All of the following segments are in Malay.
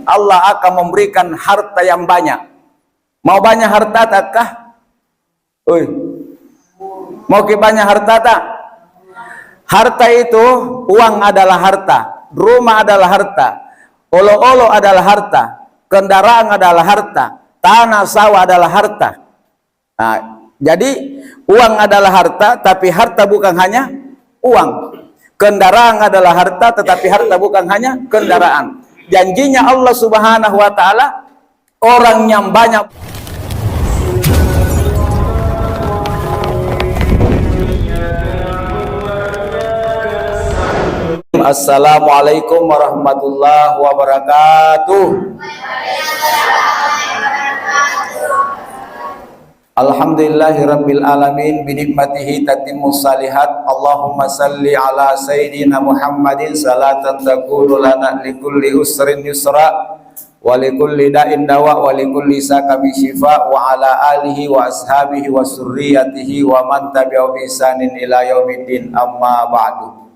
Allah akan memberikan harta yang banyak. Mau banyak harta takkah? Mau ke banyak harta tak? Harta itu, uang adalah harta, rumah adalah harta, olo-olo adalah harta, kendaraan adalah harta, tanah sawah adalah harta. Nah, jadi uang adalah harta, tapi harta bukan hanya uang. Kendaraan adalah harta, tetapi harta bukan hanya kendaraan. Janjinya Allah Subhanahu wa taala, orang yang banyak. Assalamualaikum warahmatullahi wabarakatuh. Alhamdulillahirabbil alamin, bi nikmatihi tatimmus salihat. Allahumma salli ala sayyidina Muhammadin salatan takunu lana likulli usrin yusra wa likulli da'in dawa wa likulli saqamin syifa wa ala alihi wa ashabihi wa surriyatihi wa man tabi'ahu bi ihsanin ila yaumiddin, amma ba'du.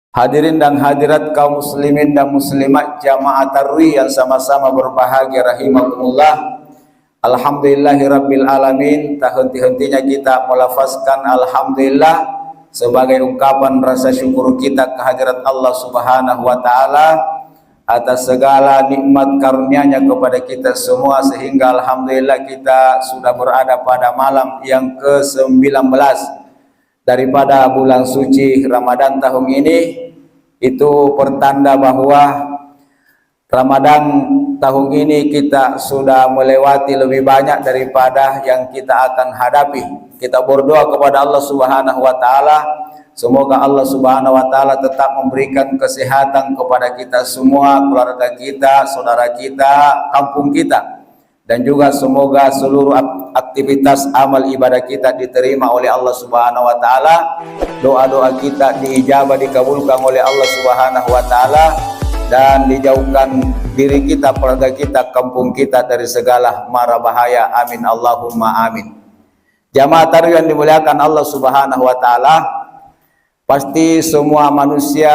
Hadirin dan hadirat kaum muslimin dan muslimat jamaah tarwih yang sama-sama berbahagia rahimakumullah. Alhamdulillahirabbil alamin, tak henti-hentinya kita melafazkan alhamdulillah sebagai ungkapan rasa syukur kita kehadirat Allah Subhanahu wa taala atas segala nikmat karunia-Nya kepada kita semua, sehingga alhamdulillah kita sudah berada pada malam yang ke-19 daripada bulan suci Ramadan tahun ini. Itu pertanda bahwa Ramadan tahun ini kita sudah melewati lebih banyak daripada yang kita akan hadapi. Kita berdoa kepada Allah Subhanahu wa taala, semoga Allah Subhanahu wa taala tetap memberikan kesehatan kepada kita semua, keluarga kita, saudara kita, kampung kita, dan juga semoga seluruh aktivitas amal ibadah kita diterima oleh Allah Subhanahu wa taala. Doa-doa kita diijabah, dikabulkan oleh Allah Subhanahu wa taala, dan dijauhkan diri kita, keluarga kita, kampung kita dari segala mara bahaya. Amin Allahumma amin. Jamaah tarwih yang dimuliakan Allah Subhanahu wa taala, pasti semua manusia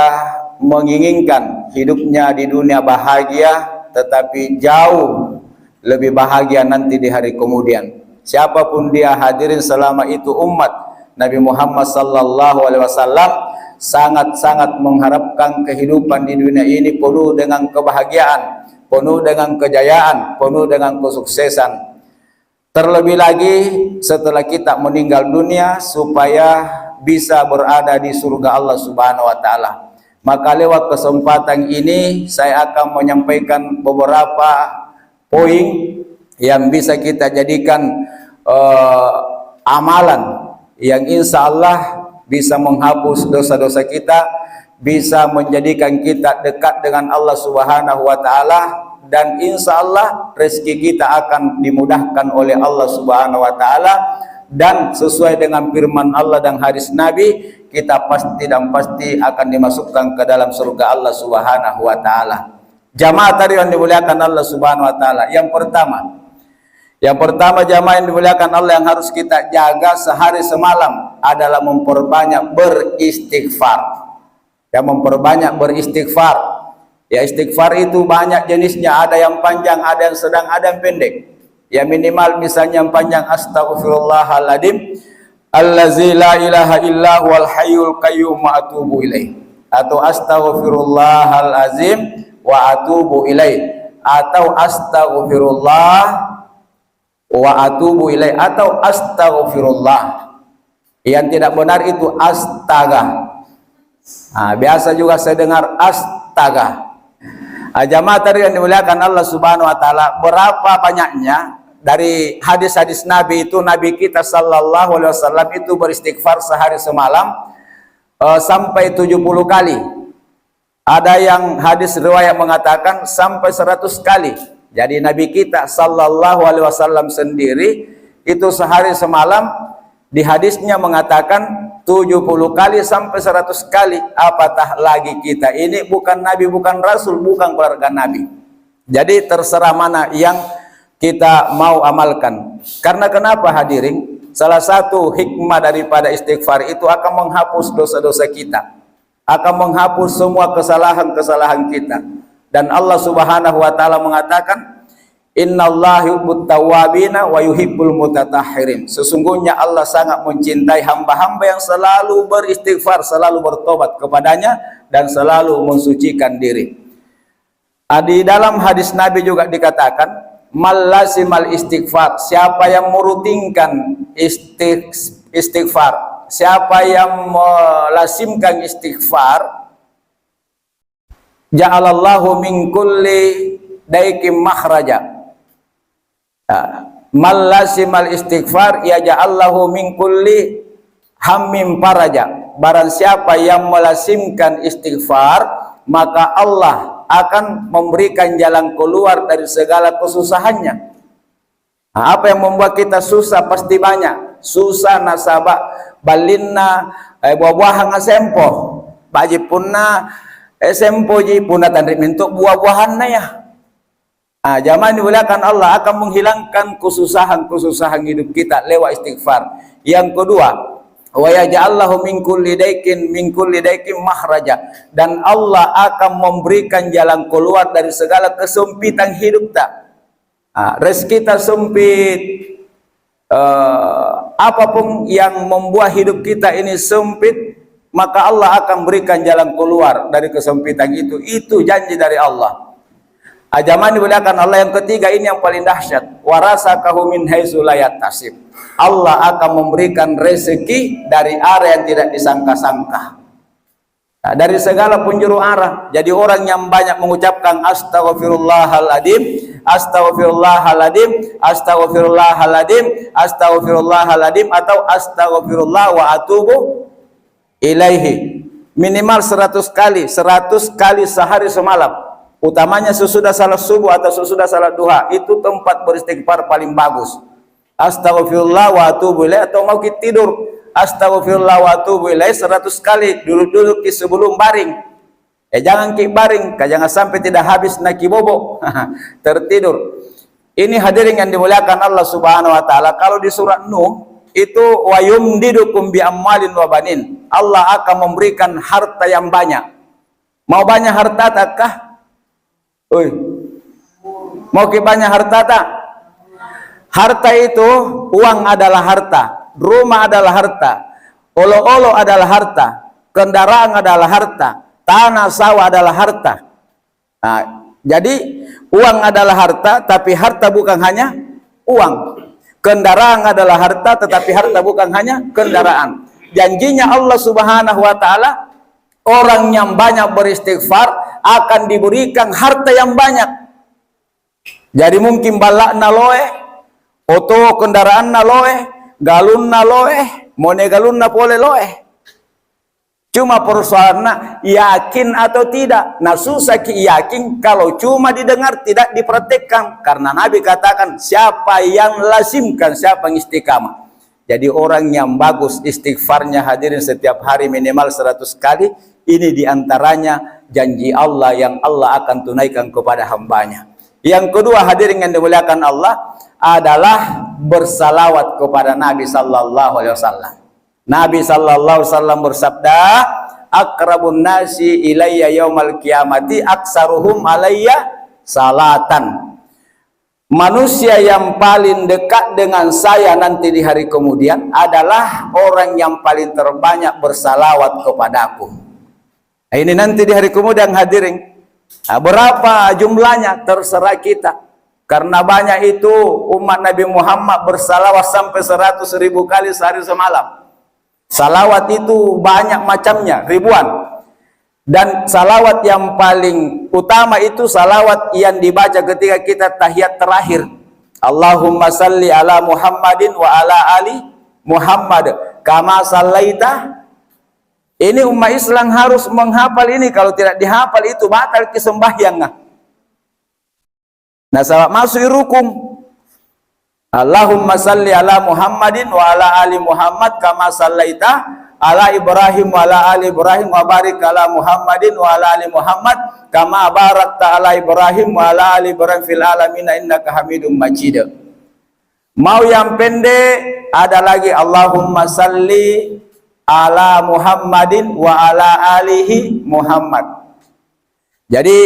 menginginkan hidupnya di dunia bahagia, tetapi jauh lebih bahagia nanti di hari kemudian. Siapapun dia, hadirin, selama itu umat Nabi Muhammad sallallahu alaihi wasallam sangat-sangat mengharapkan kehidupan di dunia ini penuh dengan kebahagiaan, penuh dengan kejayaan, penuh dengan kesuksesan. Terlebih lagi setelah kita meninggal dunia, supaya bisa berada di surga Allah Subhanahu wa taala. Maka lewat kesempatan ini saya akan menyampaikan beberapa poin yang bisa kita jadikan amalan yang insya Allah bisa menghapus dosa-dosa kita, bisa menjadikan kita dekat dengan Allah Subhanahu wa taala, dan insya Allah rezeki kita akan dimudahkan oleh Allah Subhanahu wa taala, dan sesuai dengan firman Allah dan hadis Nabi, kita pasti dan pasti akan dimasukkan ke dalam surga Allah Subhanahu wa taala. Jamaah tadi yang dimuliakan Allah Subhanahu wa taala, yang pertama jamaah yang dimuliakan Allah, yang harus kita jaga sehari semalam adalah memperbanyak beristighfar. Yang memperbanyak beristighfar. Ya, istighfar itu banyak jenisnya, ada yang panjang, ada yang sedang, ada yang pendek. Ya, minimal misalnya yang panjang, astaghfirullahaladzim allazi la ilaha illa huwal hayyul qayyum wa atubu ilaih, atau astaghfirullahalazim wa atubu ilaih, atau astaghfirullah wa atubu ilaih, atau astaghfirullah. Yang tidak benar itu astaga. Nah, biasa juga saya dengar astaga. Jamaah tadi yang dimuliakan Allah Subhanahu wa taala, berapa banyaknya dari hadis-hadis Nabi itu, Nabi kita sallallahu alaihi wasallam itu beristighfar sehari semalam sampai 70 kali. Ada yang hadis riwayat mengatakan sampai 100 kali. Jadi Nabi kita sallallahu alaihi wasallam sendiri itu sehari semalam di hadisnya mengatakan 70 kali sampai 100 kali. Apatah lagi kita ini bukan Nabi, bukan Rasul, bukan keluarga Nabi. Jadi terserah mana yang kita mau amalkan. Karena kenapa hadirin? Salah satu hikmah daripada istighfar itu akan menghapus dosa-dosa kita, akan menghapus semua kesalahan-kesalahan kita. Dan Allah Subhanahu wa taala mengatakan, innallaha yuhibbut tawwabina wa yuhibbul mutatahhirin. Sesungguhnya Allah sangat mencintai hamba-hamba yang selalu beristighfar, selalu bertobat kepadanya dan selalu mensucikan diri. Di dalam hadis Nabi juga dikatakan, mal istighfar, siapa yang merutinkan istighfar, siapa yang melazimkan istighfar, ja'alallahu min kulli daikim makhraja. Mal istighfar ya ja'allahu min kulli hammim faraja. Barang siapa yang melazimkan istighfar, maka Allah akan memberikan jalan keluar dari segala kesusahannya. Apa yang membuat kita susah pasti banyak. Susah nasabah balinna buah-buahan asempo baji punna sempo ji punna tandrik mintuk buah-buahan na ya. Zaman dimuliakan Allah akan menghilangkan kesusahan-kesusahan hidup kita lewat istighfar. Yang kedua, wa yaj'allahu min kulli daikin makhraja, dan Allah akan memberikan jalan keluar dari segala kesempitan hidup kita. Rezeki kita sempit, apapun yang membuat hidup kita ini sempit, maka Allah akan berikan jalan keluar dari kesempitan itu. Itu janji dari Allah. Zaman dimuliakan Allah. Yang ketiga, ini yang paling dahsyat, warasakahu min haitsu la yahtasib. Allah akan memberikan rezeki dari arah yang tidak disangka-sangka, dari segala penjuru arah. Jadi orang yang banyak mengucapkan astaghfirullahaladzim, astaghfirullahaladzim, astaghfirullahaladzim, astaghfirullahaladzim, atau astaghfirullah wa atubu ilaihi, minimal 100 kali sehari semalam. Utamanya sesudah salat subuh atau sesudah salat duha, itu tempat beristighfar paling bagus. Astaghfirullah wa atubu ilaih, atau mau kita tidur, astaghfirullah wa atubu ilaih 100 kali duduk-duduk sebelum baring. Jangan ki baring, jangan sampai tidak habis naki bobo tertidur. Ini hadirin yang dimuliakan Allah Subhanahu wa taala. Kalau di surat Nuh itu, wa yumdidukum bi amwalin wa banin, Allah akan memberikan harta yang banyak. Mau banyak harta takkah? Mau ke banyak harta tak? Harta itu, uang adalah harta, rumah adalah harta, olo-olo adalah harta, kendaraan adalah harta, tanah sawah adalah harta. Jadi uang adalah harta, tapi harta bukan hanya uang. Kendaraan adalah harta, tetapi harta bukan hanya kendaraan. Janjinya Allah Subhanahu wa taala, orang yang banyak beristighfar akan diberikan harta yang banyak. Jadi mungkin balak na loe, oto kendaraan na loe, galun na loe, mone galun na pole loe. Cuma persoalannya yakin atau tidak. Nah, susah ki yakin kalau cuma didengar tidak dipraktekkan. Karena Nabi katakan, siapa yang lazimkan, siapa yang istiqamah. Jadi orang yang bagus istighfarnya hadirin setiap hari minimal 100 kali. Ini diantaranya janji Allah yang Allah akan tunaikan kepada hambanya. Yang kedua, hadirin yang dimuliakan Allah, adalah bersalawat kepada Nabi sallallahu alaihi wasallam. Nabi sallallahu alaihi wasallam bersabda, akrabun nasi ilayya yaumal qiyamati aksaruhum alayya salatan. Manusia yang paling dekat dengan saya nanti di hari kemudian adalah orang yang paling terbanyak bersalawat kepadaku. Ini nanti di hari kemudian hadirin. Berapa jumlahnya terserah kita. Karena banyak itu umat Nabi Muhammad bersalawat sampai 100.000 kali sehari semalam. Salawat itu banyak macamnya, ribuan. Dan salawat yang paling utama itu salawat yang dibaca ketika kita tahiyat terakhir. Allahumma salli ala Muhammadin wa ala ali Muhammad kama sallaita. Ini umat Islam harus menghafal ini. Kalau tidak dihafal itu batal kesembahyang. Nah, sahabat masuk rukun. Allahumma salli ala Muhammadin wa ala ali Muhammad kama sallaita ala Ibrahim wa ala ali Ibrahim wa barik ala Muhammadin wa ala ali Muhammad kama barakta ala Ibrahim wa ala ali Ibrahim fil alamin innaka Hamidum Majid. Mau yang pendek ada lagi, Allahumma salli ala Muhammadin wa ala alihi Muhammad. Jadi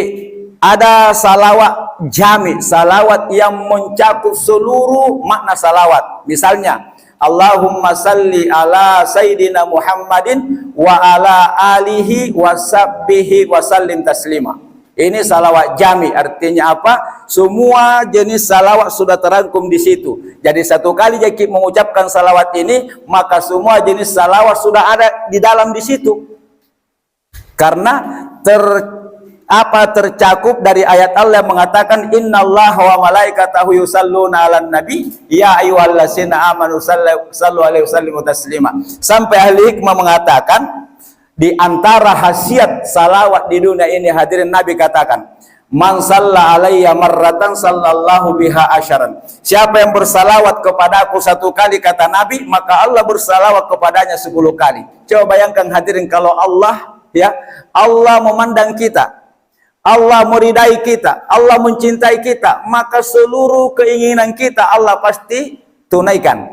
ada salawat jami, salawat yang mencakup seluruh makna salawat. Misalnya, Allahumma salli ala Sayyidina Muhammadin wa ala alihi wa sahbihi wa sallim taslima. Ini salawat jami, artinya apa? Semua jenis salawat sudah terangkum di situ. Jadi satu kali jaki mengucapkan salawat ini, maka semua jenis salawat sudah ada di dalam di situ. Karena tercakup dari ayat Allah yang mengatakan innallaha wa malaikatahu yusalluna 'alan nabi ya ayyuhallazina amanu sallu alaihi wasallimu taslima. Sampai ahli hikmah mengatakan di antara khasiat salawat di dunia ini, hadirin, Nabi katakan, man salla alayya marratan sallallahu biha asyaran. Siapa yang bersalawat kepada aku satu kali, kata Nabi, maka Allah bersalawat kepadanya 10 kali. Coba bayangkan hadirin, kalau Allah, ya, Allah memandang kita, Allah meridai kita, Allah mencintai kita, maka seluruh keinginan kita Allah pasti tunaikan.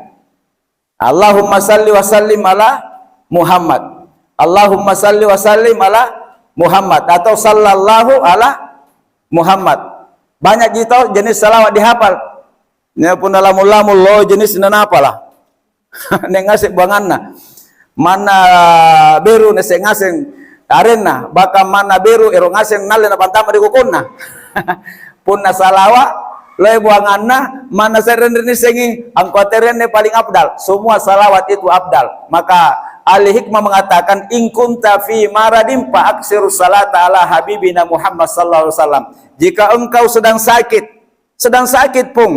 Allahumma salli wa sallim ala Muhammad. Allahumma salli wa sallim ala Muhammad, atau sallallahu ala Muhammad. Banyak gitu jenis salawat dihafal. Ini pun dalam ulamul lo jenis nana apalah. Nengasik buanganna. Mana beru nese ngaseng arena, baka mana beru ero ngaseng nalena pantama di kukuna. Punna salawat lo buanganna mana seren sengi angkoterene paling abdal. Semua salawat itu abdal. Maka ahli hikmah mengatakan in kunta fi maradin fa aksiru salata ala habibina Muhammad sallallahu alaihi wasallam. Jika engkau sedang sakit pun,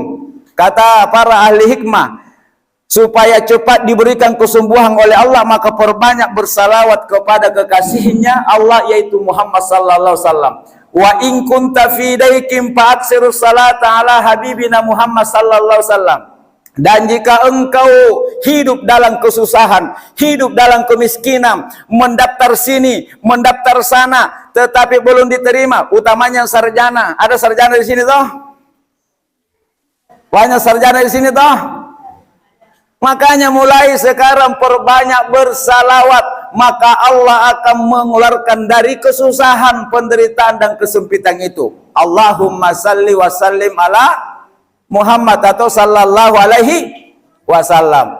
kata para ahli hikmah, supaya cepat diberikan kesembuhan oleh Allah, maka perbanyak bersalawat kepada kekasihnya Allah, yaitu Muhammad sallallahu alaihi wasallam. Wa in kunta fi daikin fa aksiru salata ala habibina Muhammad sallallahu alaihi wasallam. Dan jika engkau hidup dalam kesusahan, hidup dalam kemiskinan, mendaftar sini, mendaftar sana, tetapi belum diterima, utamanya sarjana. Ada sarjana di sini toh? Banyak sarjana di sini toh? Makanya mulai sekarang perbanyak bersalawat, maka Allah akan mengeluarkan dari kesusahan, penderitaan dan kesempitan itu. Allahumma salli wa sallim ala Muhammad, atau sallallahu alaihi wasallam.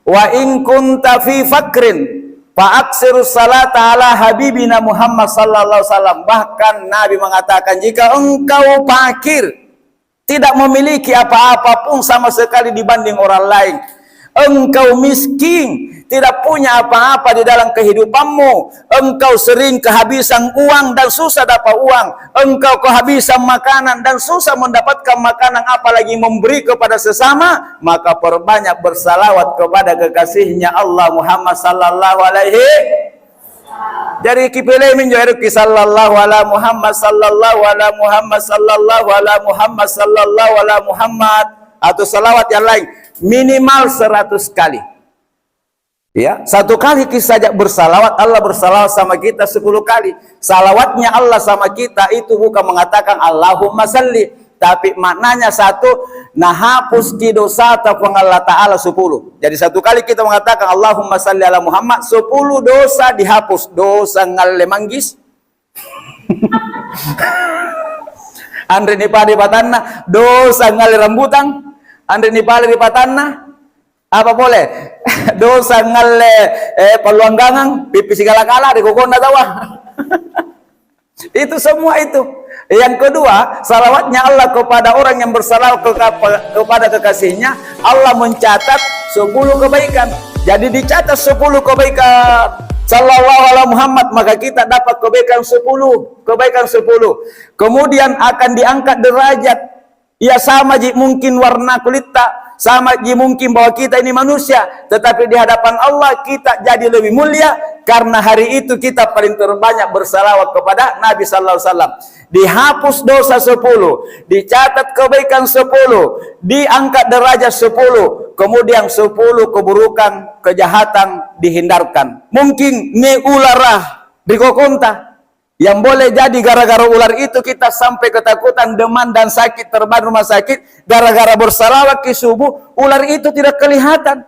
Wa in kunta fi fakrin fa aksiru salata ala habibina Muhammad sallallahu alaihi wasallam. Bahkan Nabi mengatakan, jika engkau fakir, tidak memiliki apa-apa pun sama sekali dibanding orang lain, engkau miskin, tidak punya apa-apa di dalam kehidupanmu, engkau sering kehabisan uang dan susah dapat uang, engkau kehabisan makanan dan susah mendapatkan makanan, apalagi memberi kepada sesama, maka perbanyak bersalawat kepada kekasihnya Allah Muhammad sallallahu alaihi. Jadi kipilih menjadi sallallahu ala Muhammad sallallahu ala Muhammad sallallahu ala Muhammad sallallahu ala Muhammad, atau salawat yang lain minimal 100 kali. Ya, satu kali kita saja bersalawat, Allah bersalawat sama kita 10 kali. Salawatnya Allah sama kita itu bukan mengatakan Allahumma salli, tapi maknanya satu, nahapus ki dosa tafang Allah Ta'ala 10. Jadi satu kali kita mengatakan Allahumma salli ala Muhammad, 10 dosa dihapus. Dosa ngalle manggis, andre nipadi patanna, dosa ngalle rambutan, andre nipadi di patanna, apa boleh? Dosa ngalle peluang gangang, pipi segala-kala di kokona tawa. Itu semua itu. Yang kedua, salawatnya Allah kepada orang yang bersalawat kepada kekasihnya, Allah mencatat 10 kebaikan. Jadi dicatat 10 kebaikan sallallahu alaihi Muhammad, maka kita dapat kebaikan 10. Kemudian akan diangkat derajat. Ya sama mungkin warna kulit tak, sama mungkin bahwa kita ini manusia, tetapi di hadapan Allah kita jadi lebih mulia karena hari itu kita paling terbanyak bersalawat kepada Nabi sallallahu alaihi wasallam. Dihapus dosa 10, dicatat kebaikan 10, diangkat derajat 10, kemudian 10 keburukan, kejahatan dihindarkan. Mungkin ne ularah di kokonta yang boleh jadi gara-gara ular itu kita sampai ketakutan, demam dan sakit, terbang rumah sakit, gara-gara bersalawat ke subuh, ular itu tidak kelihatan.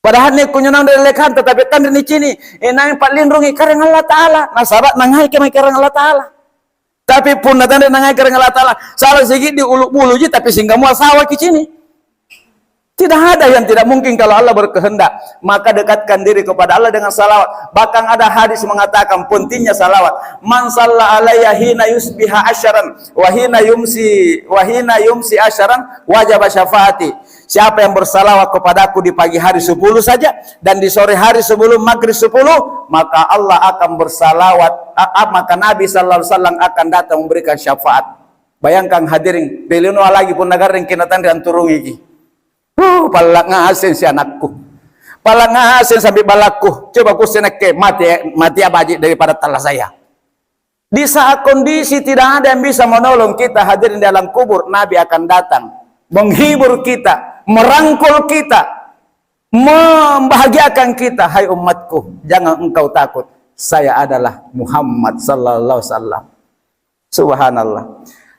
Padahal ni kunyunang dari lekhan, tetapi kan di sini, nang pat lindungi kareng Allah Ta'ala, nasabat nanghai kemai kareng Allah Ta'ala. Tapi pun natanda nangaker Allah Ta'ala salah segi di ulu bulu ji tapi sehingga mual sawah ke sini. Tidak ada yang tidak mungkin kalau Allah berkehendak. Maka dekatkan diri kepada Allah dengan salawat. Bahkan ada hadis mengatakan pentingnya salawat. Man shalla alayya hina yusbiha asyaran wa hina yumsi asyaran wajaba syafaati. Siapa yang bersalawat kepadaku di pagi hari 10 saja dan di sore hari sebelum maghrib 10, maka Allah akan bersalawat, maka Nabi sallallahu alaihi wasallam akan datang memberikan syafaat. Bayangkan hadirin, belino lagi pun negara yang kinatan dan turun iki. Pala ngasin si anakku, pala ngasin sampai balaku, coba ku seneke mati abaji daripada talah saya. Di saat kondisi tidak ada yang bisa menolong kita hadirin dalam kubur, Nabi akan datang menghibur kita, merangkul kita, membahagiakan kita. Hai umatku, jangan engkau takut, saya adalah Muhammad sallallahu alaihi wasallam. Subhanallah.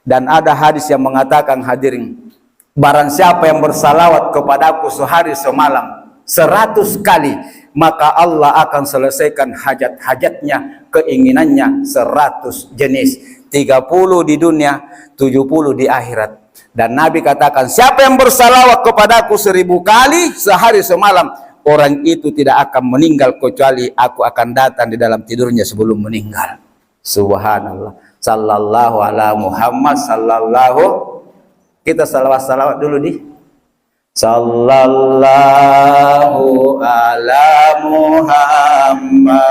Dan ada hadis yang mengatakan hadirin, barang siapa yang bersalawat kepadaku sehari semalam 100 kali, maka Allah akan selesaikan hajat-hajatnya, keinginannya 100 jenis, 30 di dunia, 70 di akhirat. Dan Nabi katakan, siapa yang bersalawat kepadaku 1000 kali sehari semalam, orang itu tidak akan meninggal kecuali aku akan datang di dalam tidurnya sebelum meninggal. Subhanallah. Sallallahu ala Muhammad sallallahu. Kita salawat dulu di sallallahu ala Muhammad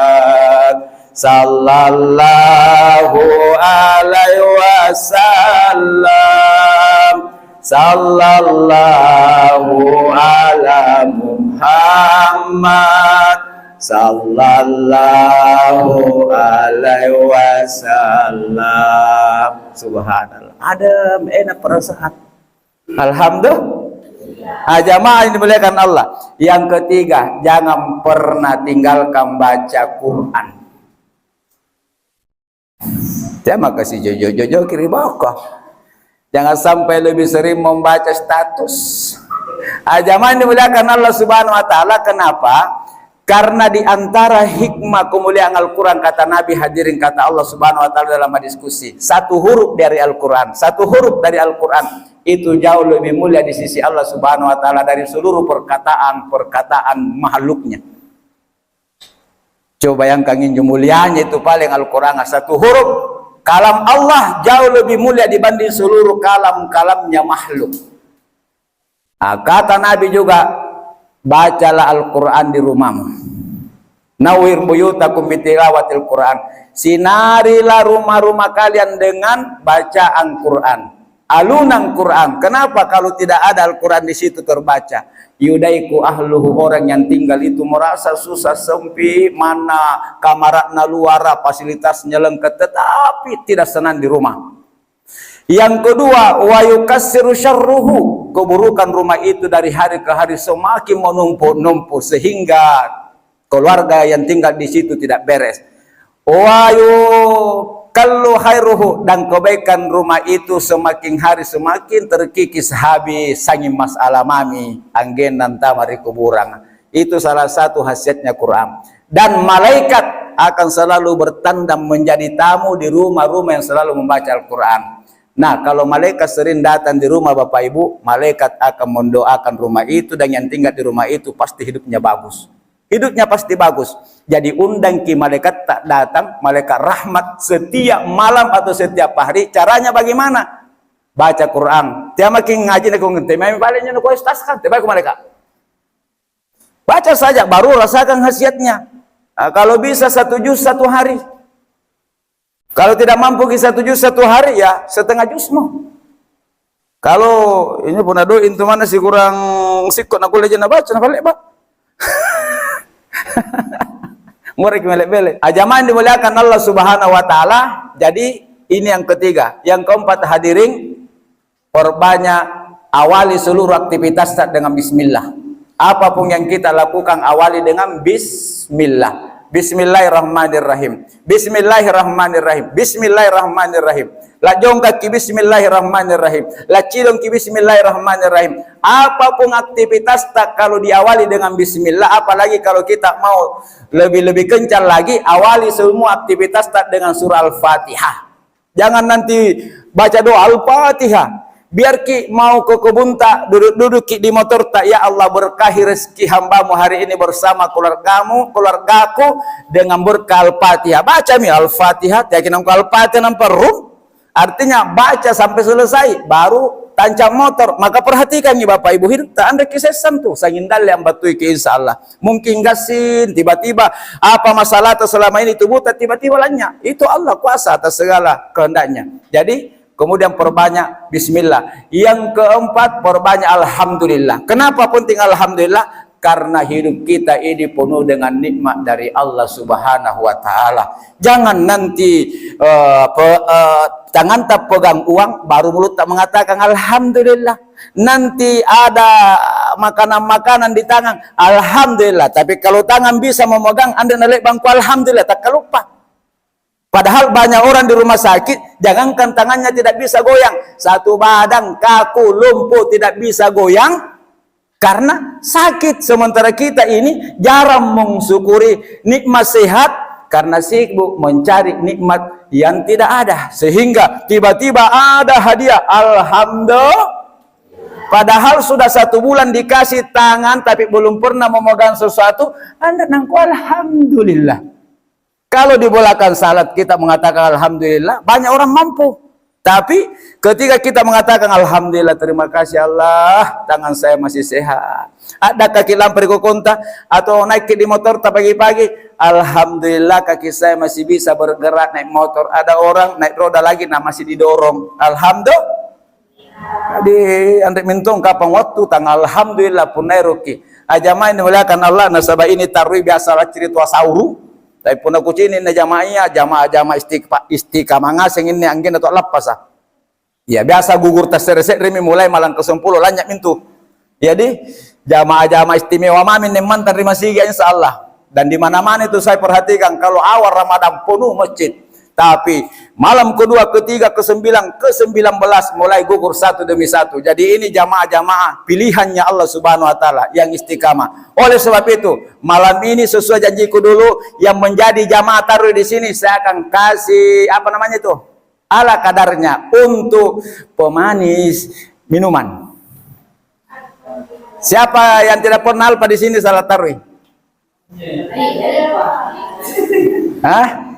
sallallahu alaihi wasallam sallallahu ala Muhammad sallallahu alaihi wasallam. Subhanallah. Adem enak perasaan. Alhamdulillah. Jamaah yang dimuliakan Allah. Yang ketiga, jangan pernah tinggalkan baca Quran. Terima kasih Jojo kiri bawah. Jangan sampai lebih sering membaca status. Jamaah yang dimuliakan Allah Subhanahu wa taala. Kenapa? Karena di antara hikmah kemuliaan Al-Quran, kata Nabi hadirin, kata Allah Subhanahu wa taala dalam diskusi, satu huruf dari Al-Quran, satu huruf dari Al-Quran itu jauh lebih mulia di sisi Allah Subhanahu wa taala dari seluruh perkataan makhluknya. Coba bayangkan inju mulianya itu paling Al-Quran, satu huruf kalam Allah jauh lebih mulia dibanding seluruh kalamnya makhluk. Kata Nabi juga, bacalah Al-Quran di rumahmu. Nawwir buyutakum bitilawatil Quran. Sinarilah rumah-rumah kalian dengan bacaan Quran, alunan Quran. Kenapa kalau tidak ada Al-Quran di situ terbaca? Yudaiku ahluhu, orang yang tinggal itu merasa susah sempit, mana kamaratna luara, fasilitasnya lengkap, tetapi tidak senang di rumah. Yang kedua, wa yukassiru syarruhu, keburukan rumah itu dari hari ke hari semakin menumpuk-numpuk sehingga keluarga yang tinggal di situ tidak beres. Wa yukallu khairuhu, dan kebaikan rumah itu semakin hari semakin terkikis habis sangi masalah mami anggen dan tamari kuburang. Itu salah satu khasiatnya Quran. Dan malaikat akan selalu bertandang menjadi tamu di rumah-rumah yang selalu membaca Al-Quran. Nah, kalau malaikat sering datang di rumah Bapak Ibu, malaikat akan mendoakan rumah itu, dan yang tinggal di rumah itu pasti hidupnya bagus. Hidupnya pasti bagus. Jadi undang ki malaikat tak datang, malaikat rahmat setiap malam atau setiap hari. Caranya bagaimana? Baca Quran. Tiap makin ngaji nak ngerti, mami baliknya nak kuestas kan, tiba ke malaikat. Baca saja, baru rasakan khasiatnya. Nah, kalau bisa 1 juz 1 hari. Kalau tidak mampu ke 1 juz 1 hari, ya setengah juz mau. Kalau ini pun ada itu mana sih kurang sikut aku lejen baca nak balik pak. Murid melek-melek. Ajaman dimuliakan Allah Subhanahu wa taala. Jadi ini yang ketiga. Yang keempat hadirin, perbanyak awali seluruh aktivitas dengan bismillah. Apapun yang kita lakukan awali dengan bismillah. Bismillahirrahmanirrahim. Bismillahirrahmanirrahim. Bismillahirrahmanirrahim. La jongka ki bismillahirrahmanirrahim. La cilong ki bismillahirrahmanirrahim. Apapun aktivitas tak kalau diawali dengan bismillah, apalagi kalau kita mau lebih-lebih kencang lagi, awali semua aktivitas tak dengan surah Al-Fatihah. Jangan nanti baca doa Al-Fatihah. Biar ki mau ke kebun tak, duduk-duduk ki di motor tak, ya Allah berkahi rezeki hambamu hari ini bersama keluargaku dengan berkah Al-Fatihah. Baca mi Al-Fatihah, yakin angka Al-Fatihah nampak rum. Artinya baca sampai selesai, baru tancap motor. Maka perhatikan nih Bapak Ibu, hidup tak anda kisesan tuh, sangindal yang batui ki insyaallah. Mungkin gasin, tiba-tiba apa masalah atau selama ini tubuh tiba-tiba lanya. Itu Allah kuasa atas segala kehendaknya. Jadi kemudian perbanyak bismillah. Yang keempat, perbanyak alhamdulillah. Kenapa penting alhamdulillah? Karena hidup kita ini penuh dengan nikmat dari Allah Subhanahu wa taala. Jangan nanti tangan tak pegang uang baru mulut tak mengatakan alhamdulillah. Nanti ada makanan-makanan di tangan, alhamdulillah. Tapi kalau tangan bisa memegang, Anda nalik bangku alhamdulillah, tak lupa. Padahal banyak orang di rumah sakit, jangankan tangannya tidak bisa goyang, satu badan kaku lumpuh tidak bisa goyang karena sakit. Sementara kita ini jarang mensyukuri nikmat sehat karena sibuk mencari nikmat yang tidak ada, sehingga tiba-tiba ada hadiah alhamdulillah. Padahal sudah 1 bulan dikasih tangan tapi belum pernah memegang sesuatu, Anda nangku alhamdulillah. Kalau dibolakan salat kita mengatakan alhamdulillah, banyak orang mampu. Tapi ketika kita mengatakan alhamdulillah, terima kasih Allah, tangan saya masih sehat. Ada kaki lampir ke konta atau naik di motor tak pagi-pagi, alhamdulillah kaki saya masih bisa bergerak naik motor. Ada orang naik roda lagi nah masih didorong. Alhamdulillah. Jadi anda mintung kapan waktu tanggal alhamdulillah pun nairoki. Ajama ini melihatkan Allah nasabah ini tarwi biasa lah cerita sauru. Tapi pun aku cini na jamaahnya jamaah istiqamah ngaseng ini angin atau lepas ah. Ya biasa gugur tas resek remi mulai malang ke 10 lanjak mintu. Jadi jamaah istimewa mamin neman terima siga insyaallah. Dan di mana-mana itu saya perhatikan kalau awal Ramadan penuh masjid. Tapi malam kedua, ketiga, ke-9, ke-19 mulai gugur satu demi satu. Jadi ini jamaah-jamaah pilihannya Allah Subhanahu wa taala yang istiqamah. Oleh sebab itu, malam ini sesuai janjiku dulu yang menjadi jamaah taruh di sini saya akan kasih apa namanya itu? Ala kadarnya untuk pemanis minuman. Siapa yang tidak pernah alpa di sini salat taruh? Hah?